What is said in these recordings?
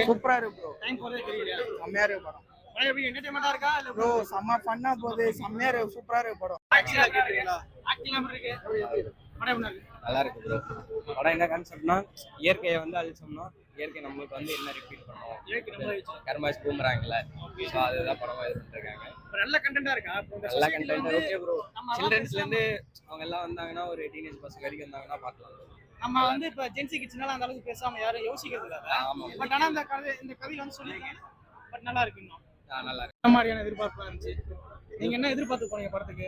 சூப்பரா இருக்கு bro. Time போறதே தெரியல. செம்மையா இருக்கு படம். படம் எப்படி என்டர்டெயின்மெண்டா இருக்கா இல்ல ப்ரோ செம்ம ஃபன்னா போகுது. செம்மையா இருக்கு. சூப்பரா இருக்கு படம். ஆக்டிங்ல கேக்குறீங்களா? ஆக்டிங் எப்படி இருக்கு? படம் எப்படி இருக்கு? நல்லா இருக்கு ப்ரோ. படம் என்ன கான்செப்ட்னா இயற்கையை வந்து அழிச்சோம்னா இயற்கை நம்மளுக்கு வந்து என்ன ரிப்பீட் பண்ணுவோம். இயற்கை நம்ம கர்மாஸ் பூமராங்கல்ல. ஸோ அதுதான் படம் இது பண்ணிருக்காங்க. நல்ல கண்டென்ட்டா இருக்கா? நல்ல கண்டென்ட் ஓகே ப்ரோ. சில்ட்ரன்ஸ்ல இருந்து அவங்க எல்லாம் வந்தாங்கன்னா ஒரு டீனேஜ் பசங்க வரைக்கும் வந்தாங்கன்னா பார்க்கலாம். நம்ம வந்து இப்ப ஜென்சி கிட்ஸ்னால அந்த அளவுக்கு பேசாம யாரும் யோசிக்கிறது இல்ல. பட் ஆனா இந்த கதையில வந்து சொல்லிருக்காங்க. பட் நல்லா இருக்கு இன்னும். நல்லா இருக்கு. என்ன மாதிரியான எதிர்பார்ப்பா இருந்துச்சு? நீங்க என்ன எதிர்பார்த்து போனீங்க படத்துக்கு?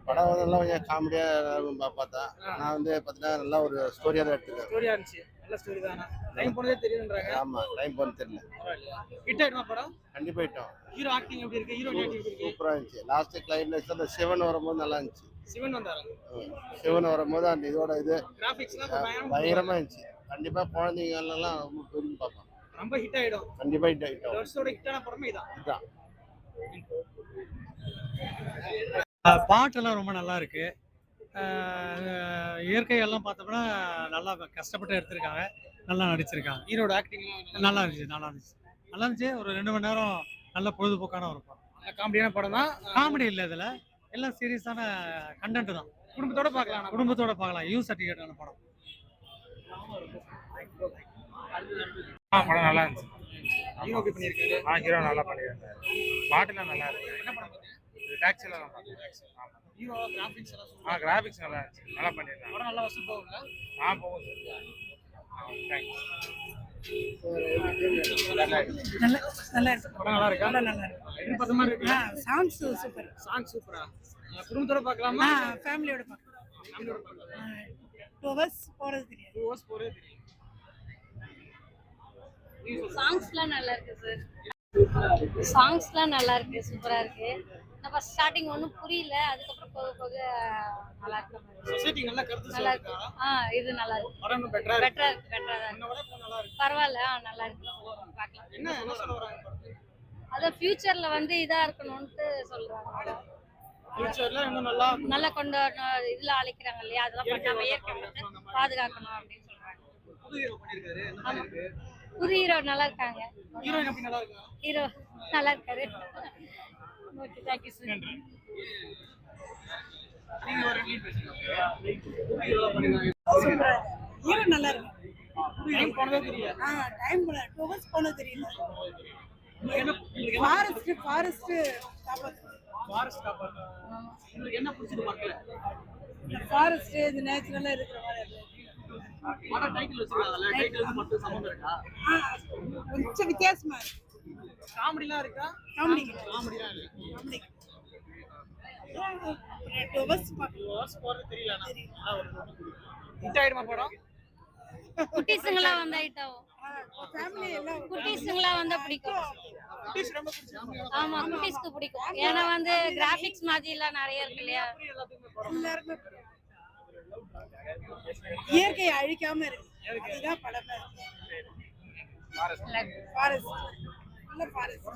படம் வந்து நல்லா கொஞ்சம் காமெடியா பார்த்தேன். நான் வந்து பார்த்தீங்கன்னா நல்லா ஒரு ஸ்டோரியா தான் எடுத்துருக்கேன். ஸ்டோரியா இருந்துச்சு. நல்ல ஸ்டோரி தானா? டைம் போனதே தெரியுன்றாங்க. ஆமா, டைம் போனது தெரியல. ஹிட் ஆயிடுமா படம்? கண்டிப்பா ஹிட்டும். ஹீரோ ஆக்டிங் எப்படி இருக்கு? ஹீரோயின் ஆக்டிங் எப்படி இருக்கு? சூப்பரா இருந்துச்சு. லாஸ்ட் கிளைமேக்ஸ் அந்த சிவன் வரும்போது நல்லா இருந்துச்சு. சிவன் வந்தாரா? சிவன் வரும்போது அந்த இதோட இது கிராபிக்ஸ்லாம் பயங்கரமா இருந்துச்சு. கண்டிப்பா குழந்தைங்க எல்லாம் ரொம்ப விரும்பி பார்ப்பாங்க. ரொம்ப ஹிட் ஆயிடும். கண்டிப்பா ஹிட் ஆயிடும். வருஷத்தோட ஹிட்டான படமே இதான். இதுதான். பாட்டெல்லாம் ரொம்ப நல்லா இருக்கு. இயற்கையெல்லாம் பார்த்தோம்னா நல்லா கஷ்டப்பட்டு எடுத்திருக்காங்க. நல்லா நடிச்சிருக்காங்க. ஹீரோட ஆக்டிங் நல்லா இருந்துச்சு. ஒரு 2 மணி நேரம் நல்ல பொழுதுபோக்கான ஒரு படம். காமெடியான படம் தான். காமெடி இல்லை இதில், எல்லாம் சீரியஸான கண்டென்ட் தான். குடும்பத்தோட பார்க்கலாம். குடும்பத்தோட பார்க்கலாம். யூ சர்டிஃபிகேட்டான படம். படம் நல்லா இருந்துச்சு. ஹீரோ எப்படி பண்ணிருக்காரு? ஹீரோ நல்லா பண்ணியிருந்தாரு. பாட்டுலாம் நல்லா இருக்கு. என்ன படம் பாத்தீங்க? டாக்ஸில தான் பார்த்தேன். ஹீரோ கிராபிக்ஸ் எல்லாம் சூப்பரா. கிராபிக்ஸ் நல்லா இருந்துச்சு. நல்லா பண்ணியிருந்தாங்க. படம் நல்லா வசூல் போகுங்க. போகுது. தேங்க்ஸ். நல்லா இருக்கு. படம் நல்லா இருக்கா? நல்லா இருக்கு. எதிர்பார்த்த மாதிரி இருக்கு. Songs super. சாங் சூப்பரா. குடும்பத்தோட பார்க்கலாமா? ஃபேமிலியோட பார்க்கலாம். ஃபேமிலியோட பார்க்கலாம். 2 ஹவர்ஸ் போறது தெரியாது. 2 hours போறதே தெரியும். சாங்ஸ்லாம் நல்லா இருக்கு சார். சாங்ஸ்லாம் நல்லா இருக்கு. சூப்பரா இருக்கு. நம்ம ஸ்டார்டிங் ஒன்றும் புரியல. அதுக்கப்புறம் போக போக நல்லா இருக்கு. சொசைட்டி நல்ல கருத்து நல்லா சொல்லிருக்கா? இருக்கு. இது நல்லா இருக்கு. படம் இன்னும் பெட்டரா இருக்கு. பெட்டரா தான் இன்னும் விட இப்ப நல்லா இருக்கு. பரவாயில்ல. நல்லா இருக்கு. பார்க்கலாம். என்ன சொல்ல வராங்க படத்துக்கு? அத ஃபியூச்சர்ல வந்து இதா இருக்கணும்னு சொல்றாங்க. ஃபியூச்சர்ல இன்னும் நல்லா கொண்டு இதுல அழைக்கிறாங்க இல்லையா? அதெல்லாம் பண்ணாம இயற்கை வந்து பாதுகாக்கணும் அப்படின்னு சொல்றாங்க. புது ஹீரோ பண்ணிருக்காரு. என்ன மாதிரி இருக்கு? புது ஹீரோ நல்லா இருக்காங்க. ஹீரோயின் எப்படி நல்லா இருக்கா? ஹீரோ நல்லா இருக்காரு. Okay, thank you sir. நீங்க ஒரு லீட் பேசுங்க. புது ஹீரோ பண்ணிருக்காங்க. சூப்பரா இருக்கு. ஹீரோ நல்லா இருக்கு. டைம் போனதே தெரியல. டைம் போல 2 ஹவர்ஸ் போனது தெரியல. உங்களுக்கு ஃபாரஸ்ட் காப்பாத்து. ஃபாரஸ்ட் காப்பாத்து. உங்களுக்கு என்ன பிடிச்சது பார்க்கல? ஃபாரஸ்ட் இது நேச்சுரலா இருக்கிற மாதிரி இருக்கு. படம் டைட்டில் வச்சிருக்காங்கல்ல, டைட்டிலுக்கு மட்டும் சம்பந்தம் இருக்கா? கொஞ்சம் வித்தியாசமா இருக்கு. காமெடிலாம் இருக்கா? காமெடிலாம் இல்ல. காமெடி 2 ஹவர்ஸ் போறது தெரியல. ஹிட் ஆயிடுமா படம்? குட்டீஸுங்களா வந்தா ஹிட் ஆகும். ஃபேமிலி எல்லாம் குட்டீஸுங்களா வந்தா பிடிக்கும். குட்டீஸ் ரொம்ப பிடிக்கும். ஆமா, குட்டீஸ்க்கு பிடிக்கும். ஏன்னா வந்து கிராபிக்ஸ் மாதிரி எல்லாம் நிறைய இருக்கு இல்லையா? எல்லாருமே இயற்கையை அழிக்காம இருக்கு. அதுதான் படமே. ஃபாரஸ்ட் நல்ல ஃபாரஸ்ட்.